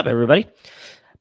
up, everybody?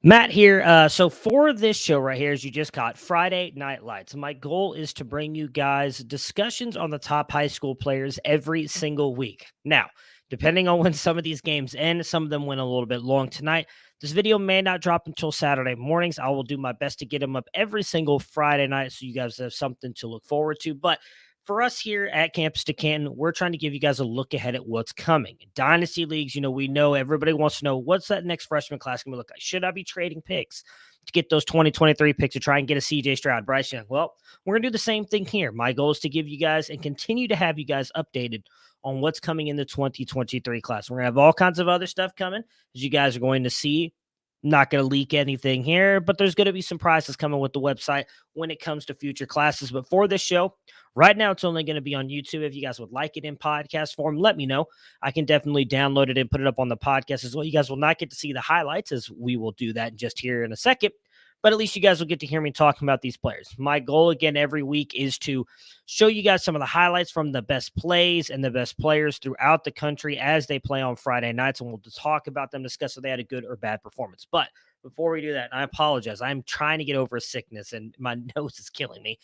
Matt here. So for this show right here, as you just caught, Friday Night Lights, my goal is to bring you guys discussions on the top high school players every single week. Now, depending on when some of these games end, some of them went a little bit long tonight. This video may not drop until Saturday mornings. I will do my best to get them up every single Friday night so you guys have something to look forward to. But for us here at Campus to Canton, we're trying to give you guys a look ahead at what's coming. Dynasty leagues, we know everybody wants to know what's that next freshman class going to look like. Should I be trading picks to get those 2023 picks to try and get a CJ Stroud, Bryce Young? Well, we're going to do the same thing here. My goal is to give you guys and continue to have you guys updated on what's coming in the 2023 class. We're going to have all kinds of other stuff coming, as you guys are going to see. Not going to leak anything here, but there's going to be some prizes coming with the website when it comes to future classes. But for this show, right now, it's only going to be on YouTube. If you guys would like it in podcast form, let me know. I can definitely download it and put it up on the podcast as well. You guys will not get to see the highlights, as we will do that just here in a second. But at least you guys will get to hear me talking about these players. My goal, again, every week is to show you guys some of the highlights from the best plays and the best players throughout the country as they play on Friday nights, and we'll talk about them, discuss if they had a good or bad performance. But before we do that, I apologize. I'm trying to get over a sickness, and my nose is killing me.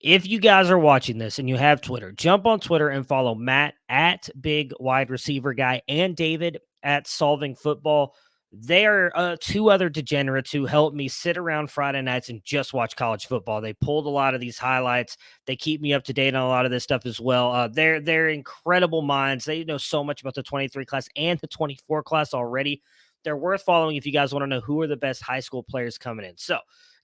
If you guys are watching this and you have Twitter, jump on Twitter and follow Matt at Big Wide Receiver Guy and David at Solving Football. They are two other degenerates who help me sit around Friday nights and just watch college football. They pulled a lot of these highlights. They keep me up to date on a lot of this stuff as well. They're incredible minds. They know so much about the 23 class and the 24 class already. They're worth following if you guys want to know who are the best high school players coming in. So,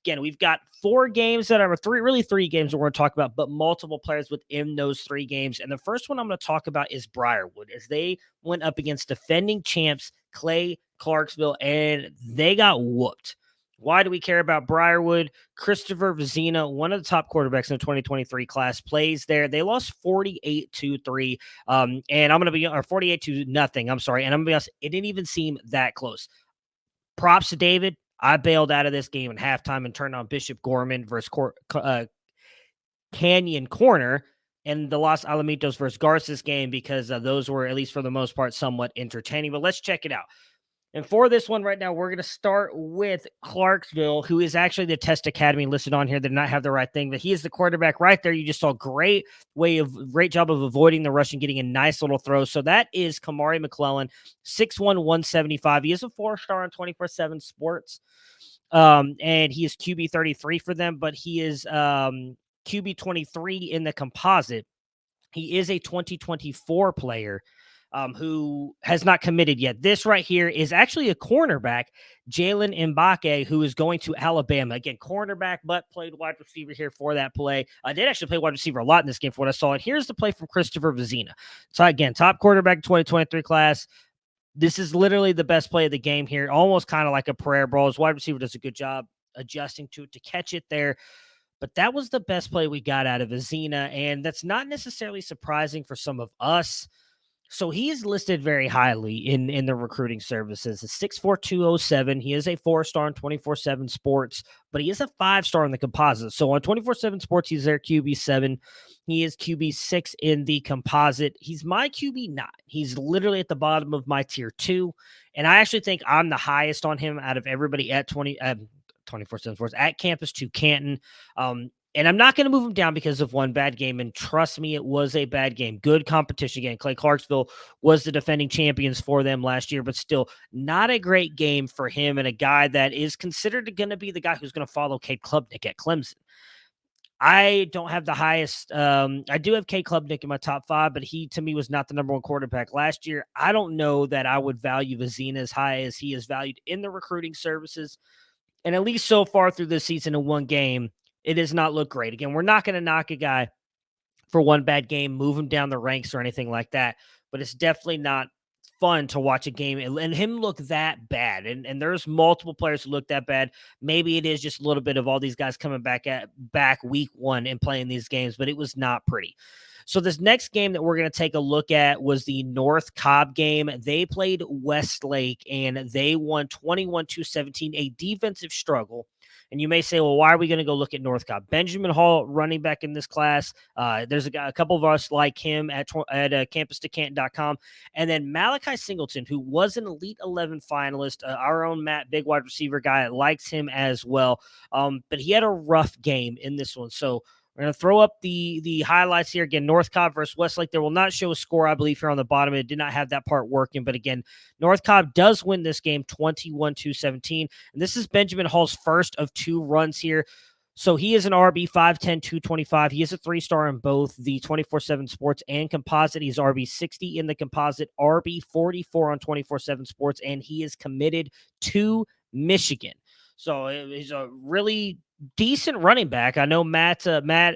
again, we've got four games that are three games that we're going to talk about, but multiple players within those three games. And the first one I'm going to talk about is Briarwood, as they went up against defending champs Clay Clarksville, and they got whooped. Why do we care about Briarwood? Christopher Vizina, one of the top quarterbacks in the 2023 class, plays there. They lost 48-3, and I'm going to be, or 48-0. I'm sorry, and I'm going to be honest, it didn't even seem that close. Props to David. I bailed out of this game at halftime and turned on Bishop Gorman versus Canyon Corner and the Los Alamitos versus Garces game because those were, at least for the most part, somewhat entertaining. But let's check it out. And for this one right now, we're going to start with Clarksville, who is actually the Test Academy listed on here. They did not have the right thing, but he is the quarterback right there. You just saw great job of avoiding the rush and getting a nice little throw. So that is Kamari Mcclellan, 6'1", 175. He is a 4-star on 24/7 Sports. And he is QB 33 for them, but he is QB 23 in the composite. He is a 2024 player who has not committed yet. This right here is actually a cornerback, Jalen Mbake, who is going to Alabama. Again, cornerback, but played wide receiver here for that play. I did actually play wide receiver a lot in this game for what I saw. And here's the play from Christopher Vizina. So again, top quarterback 2023 class. This is literally the best play of the game here, almost kind of like a prayer ball. His wide receiver does a good job adjusting to it to catch it there. But that was the best play we got out of Vizina, and that's not necessarily surprising for some of us. So he's listed very highly in the recruiting services. A 6'4", 207. He is a 4-star on 24/7 Sports, but he is a 5-star in the composite. So on 24/7 Sports, he's their QB 7. He is QB 6 in the composite. He's my QB 9. He's literally at the bottom of my tier 2, and I actually think I'm the highest on him out of everybody at 24/7 Sports at Campus to Canton. And I'm not going to move him down because of one bad game. And trust me, it was a bad game. Good competition again. Clay Clarksville was the defending champions for them last year, but still not a great game for him and a guy that is considered going to be the guy who's going to follow Cade Klubnik at Clemson. I don't have the highest. I do have Cade Klubnik in my top 5, but he, to me, was not the number 1 quarterback last year. I don't know that I would value Vizina as high as he is valued in the recruiting services. And at least so far through this season in one game, it does not look great. Again, we're not going to knock a guy for one bad game, move him down the ranks or anything like that, but it's definitely not fun to watch a game and him look that bad. And there's multiple players who look that bad. Maybe it is just a little bit of all these guys coming back week 1 and playing these games, but it was not pretty. So this next game that we're going to take a look at was the North Cobb game. They played Westlake and they won 21-17, a defensive struggle. And you may say, well, why are we going to go look at North Cobb? Benjamin Hall, running back in this class. There's a couple of us like him at campus2canton.com. And then Malachi Singleton, who was an Elite 11 finalist. Our own Matt, big wide receiver guy, likes him as well. But he had a rough game in this one. So we're going to throw up the highlights here. Again, North Cobb versus Westlake. There will not show a score, I believe, here on the bottom. It did not have that part working. But again, North Cobb does win this game 21-17. And this is Benjamin Hall's first of 2 runs here. So he is an RB 5'10", 225. He is a 3-star in both the 24/7 Sports and Composite. He's RB 60 in the Composite, RB 44 on 24/7 Sports, and he is committed to Michigan. So he's a really decent running back. I know Matt,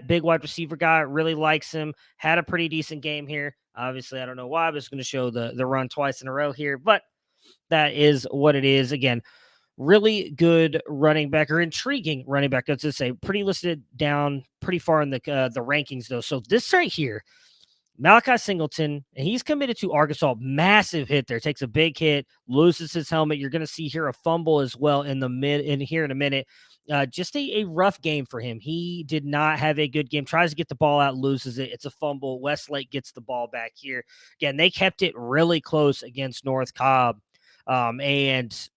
big wide receiver guy, really likes him. Had a pretty decent game here. Obviously, I don't know why. I'm just going to show the run twice in a row here, but that is what it is. Again, really good running back, or intriguing running back. Let's just say pretty listed down pretty far in the rankings though. So this right here, Malachi Singleton, and he's committed to Arkansas. Massive hit there. Takes a big hit, loses his helmet. You're going to see here a fumble as well in here in a minute. Just a rough game for him. He did not have a good game. Tries to get the ball out, loses it. It's a fumble. Westlake gets the ball back here. Again, they kept it really close against North Cobb. And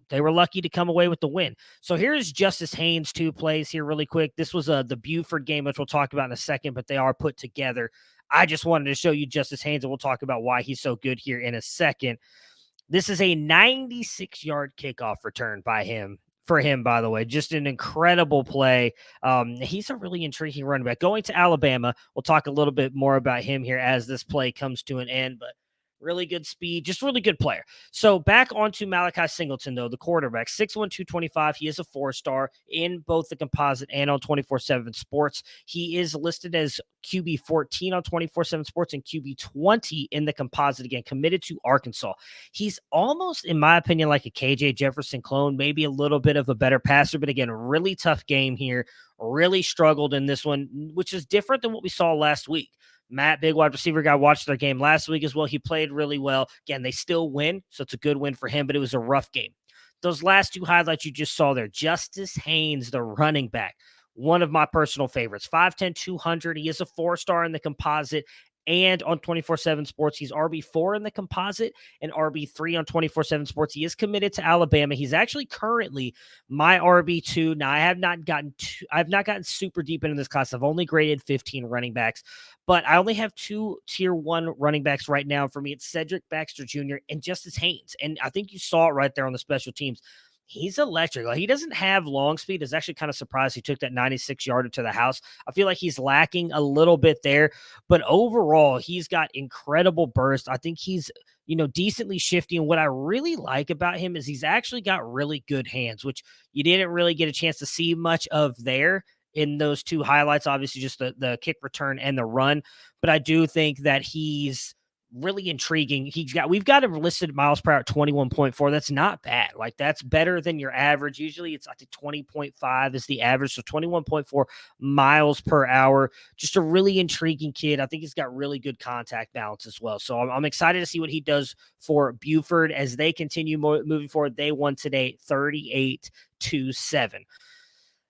they were lucky to come away with the win. So here's Justice Haynes' 2 plays here really quick. This was the Buford game, which we'll talk about in a second, but they are put together. I just wanted to show you Justice Haynes, and we'll talk about why he's so good here in a second. This is a 96-yard kickoff return for him, by the way. Just an incredible play. He's a really intriguing running back. Going to Alabama, we'll talk a little bit more about him here as this play comes to an end, but really good speed, just really good player. So back onto Malachi Singleton, though, the quarterback, 6'1", 225. He is a 4-star in both the Composite and on 24/7 Sports. He is listed as QB 14 on 24/7 Sports and QB 20 in the Composite. Again, committed to Arkansas. He's almost, in my opinion, like a KJ Jefferson clone, maybe a little bit of a better passer, but again, a really tough game here. Really struggled in this one, which is different than what we saw last week. Matt, big wide receiver guy, watched their game last week as well. He played really well. Again, they still win, so it's a good win for him, but it was a rough game. Those last 2 highlights you just saw there, Justice Haynes, the running back, one of my personal favorites, 5'10", 200. He is a 4-star in the Composite and on 24/7 Sports. He's RB4 in the Composite and RB3 on 24/7 Sports. He is committed to Alabama. He's actually currently my RB2. Now, I have not gotten super deep into this class. I've only graded 15 running backs, but I only have 2 tier 1 running backs right now. For me, it's Cedric Baxter Jr. and Justice Haynes. And I think you saw it right there on the special teams. He's electric. Like, he doesn't have long speed. I was actually kind of surprised he took that 96-yarder to the house. I feel like he's lacking a little bit there, but overall, he's got incredible burst. I think he's, decently shifty. And what I really like about him is he's actually got really good hands, which you didn't really get a chance to see much of there in those 2 highlights. Obviously, just the kick return and the run. But I do think that he's really intriguing. We've got him listed miles per hour at 21.4. That's not bad. Like, that's better than your average. Usually it's, I think, 20.5 is the average. So 21.4 miles per hour. Just a really intriguing kid. I think he's got really good contact balance as well. So I'm excited to see what he does for Buford as they continue moving forward. They won today 38-7.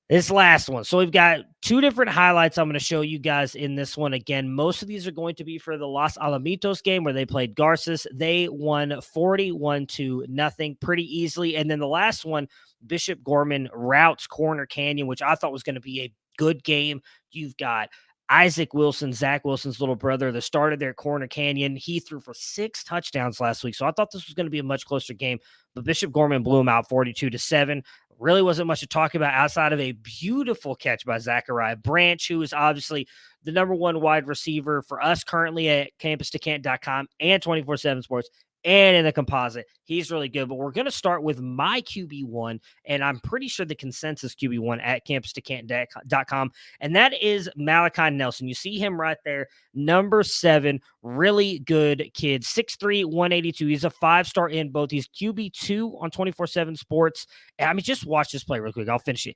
This last one. So we've got 2 different highlights I'm going to show you guys in this one. Again, most of these are going to be for the Los Alamitos game where they played Garces. They won 41-0 pretty easily. And then the last one, Bishop Gorman routes Corner Canyon, which I thought was going to be a good game. You've got Isaac Wilson, Zach Wilson's little brother, that started their Corner Canyon. He threw for 6 touchdowns last week. So I thought this was going to be a much closer game, but Bishop Gorman blew him out 42-7. Really wasn't much to talk about outside of a beautiful catch by Zachariah Branch, who is obviously the number 1 wide receiver for us currently at campus2canton.com and 24/7 Sports and in the Composite. He's really good, but we're going to start with my QB1, and I'm pretty sure the consensus QB1 at campus2canton.com, and that is Malachi Nelson. You see him right there, number 7, really good kid, 6'3", 182. He's a 5-star in both. He's QB2 on 24/7 Sports. I mean, just watch this play real quick. I'll finish it.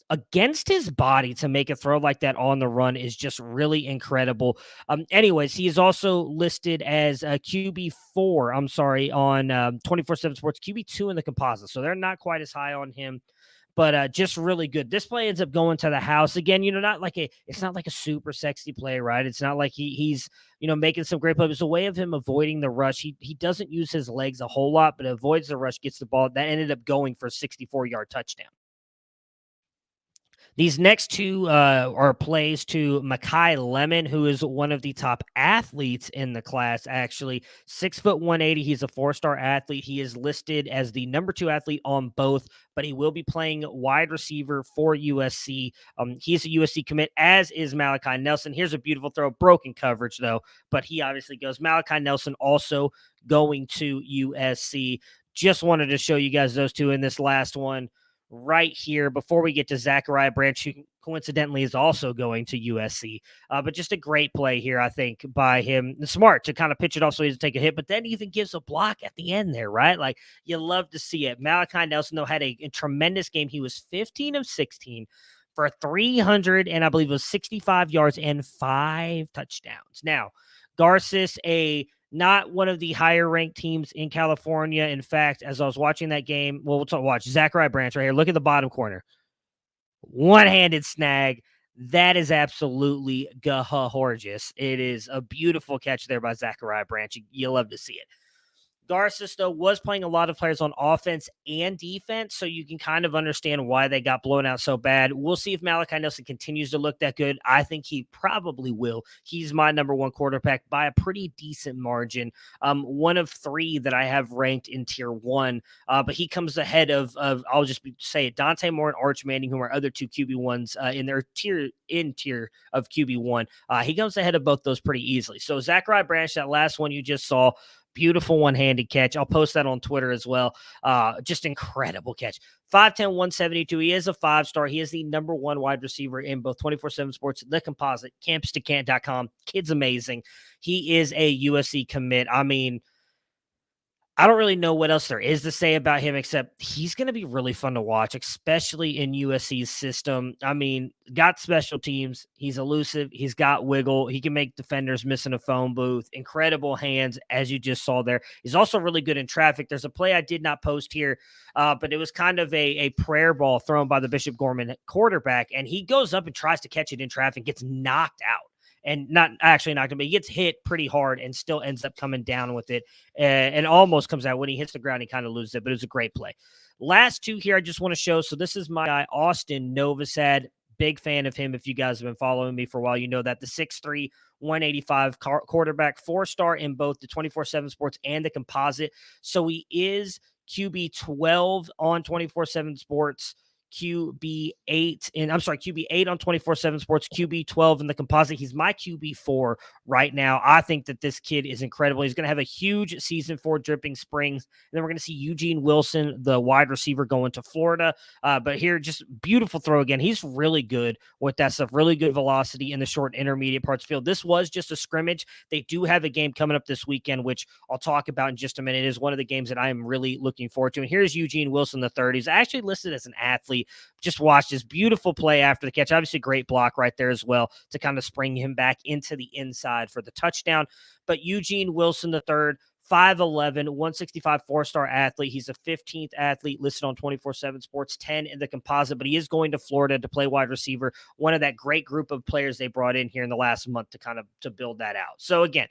against his body to make a throw like that on the run is just really incredible. Anyways, he is also listed as a QB4, I'm sorry, on 24/7 Sports, QB2 in the composite. So they're not quite as high on him, but just really good. This play ends up going to the house again. It's not like a super sexy play, right? It's not like he's making some great plays. It's a way of him avoiding the rush. He doesn't use his legs a whole lot, but avoids the rush, gets the ball. That ended up going for a 64-yard touchdown. These next two are plays to Malachi Lemon, who is one of the top athletes in the class, actually. 6'1", 180. He's a 4-star athlete. He is listed as the number 2 athlete on both, but he will be playing wide receiver for USC. He's a USC commit, as is Malachi Nelson. Here's a beautiful throw. Broken coverage, though, but he obviously goes. Malachi Nelson also going to USC. Just wanted to show you guys those two in this last one right here before we get to Zachariah Branch, who coincidentally is also going to USC. But just a great play here, I think, by him. Smart to kind of pitch it off so he doesn't take a hit, but then even gives a block at the end there, right? Like, you love to see it. Malachi Nelson, though, had a tremendous game. He was 15 of 16 for 300, and I believe it was 65 yards and 5 touchdowns. Now, Garces, not one of the higher ranked teams in California. In fact, as I was watching that game, watch Zachariah Branch right here. Look at the bottom corner. One-handed snag. That is absolutely gorgeous. It is a beautiful catch there by Zachariah Branch. You love to see it. Garces, though, was playing a lot of players on offense and defense, so you can kind of understand why they got blown out so bad. We'll see if Malachi Nelson continues to look that good. I think he probably will. He's my number 1 quarterback by a pretty decent margin. One of 3 that I have ranked in tier 1, but he comes ahead of I'll just say it, Dante Moore and Arch Manning, who are other 2 QB1s in their tier of QB1. He comes ahead of both those pretty easily. So Zachariah Branch, that last one you just saw, beautiful one-handed catch. I'll post that on Twitter as well. Just incredible catch. 5'10", 172. He is a 5-star. He is the number 1 wide receiver in both 24/7 Sports, The Composite, campus2canton.com. Kid's amazing. He is a USC commit. I mean, I don't really know what else there is to say about him, except he's going to be really fun to watch, especially in USC's system. I mean, got special teams. He's elusive. He's got wiggle. He can make defenders miss in a phone booth. Incredible hands, as you just saw there. He's also really good in traffic. There's a play I did not post here, but it was kind of a prayer ball thrown by the Bishop Gorman quarterback, and he goes up and tries to catch it in traffic, gets knocked out. And not actually knocked him, but he gets hit pretty hard and still ends up coming down with it and almost comes out. When he hits the ground, he kind of loses it, but it was a great play. Last 2 here I just want to show. So this is my guy, Austin Novosad. Big fan of him. If you guys have been following me for a while, you know that the 6'3", 185 quarterback, 4-star in both the 24/7 Sports and the Composite. So he is QB12 on 24/7 Sports, QB8 on 24/7 Sports, QB12 in the Composite. He's my QB4 right now. I think that this kid is incredible. He's going to have a huge season for Dripping Springs. And then we're going to see Eugene Wilson, the wide receiver, going to Florida. But here, just beautiful throw again. He's really good with that stuff. Really good velocity in the short intermediate parts of the field. This was just a scrimmage. They do have a game coming up this weekend, which I'll talk about in just a minute. It is one of the games that I am really looking forward to. And here's Eugene Wilson III. He's actually listed as an athlete. Just watch this beautiful play after the catch. Obviously, great block right there as well to kind of spring him back into the inside for the touchdown. But Eugene Wilson III, 5'11", 165, 4-star athlete. He's a 15th athlete listed on 24/7 Sports, 10 in the Composite, but he is going to Florida to play wide receiver, one of that great group of players they brought in here in the last month to build that out. So again,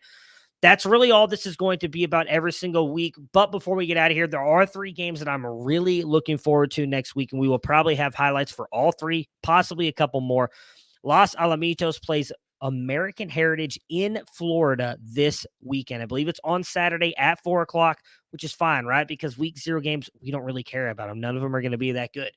that's really all this is going to be about every single week. But before we get out of here, there are 3 games that I'm really looking forward to next week, and we will probably have highlights for all 3, possibly a couple more. Los Alamitos plays American Heritage in Florida this weekend. I believe it's on Saturday at 4 o'clock, which is fine, right? Because week 0 games, we don't really care about them. None of them are going to be that good.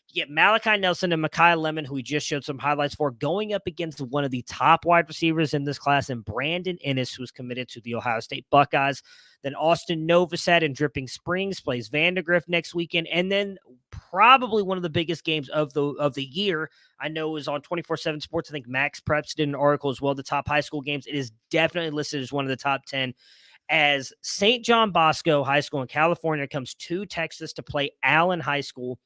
You get Malachi Nelson and Malachi Lemon, who we just showed some highlights for, going up against one of the top wide receivers in this class, and Brandon Ennis, who's committed to the Ohio State Buckeyes. Then Austin Novosad in Dripping Springs plays Vandergrift next weekend. And then probably one of the biggest games of the year, I know, is on 24/7 Sports. I think Max Preps did an article as well, the top high school games. It is definitely listed as one of the top 10, as St. John Bosco High School in California comes to Texas to play Allen High School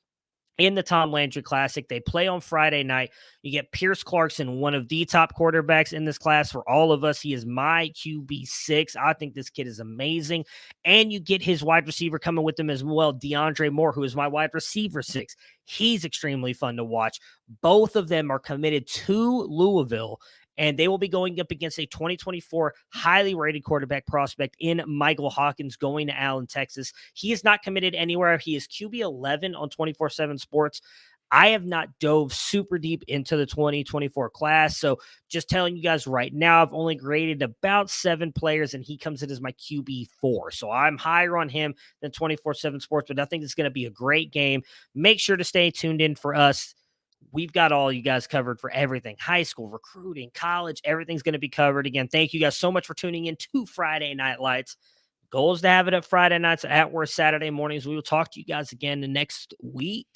in the Tom Landry Classic. They play on Friday night. You get Pierce Clarkson, one of the top quarterbacks in this class for all of us. He is my QB6. I think this kid is amazing. And you get his wide receiver coming with him as well, DeAndre Moore, who is my wide receiver 6. He's extremely fun to watch. Both of them are committed to Louisville, and they will be going up against a 2024 highly rated quarterback prospect in Michael Hawkins going to Allen, Texas. He is not committed anywhere. He is QB 11 on 24/7 Sports. I have not dove super deep into the 2024 class, so just telling you guys right now, I've only graded about 7 players, and he comes in as my QB4. So I'm higher on him than 24/7 Sports, but I think it's going to be a great game. Make sure to stay tuned in for us. We've got all you guys covered for everything: high school, recruiting, college, everything's going to be covered. Again, thank you guys so much for tuning in to Friday Night Lights. Goal is to have it up Friday nights at work Saturday mornings. We will talk to you guys again the next week.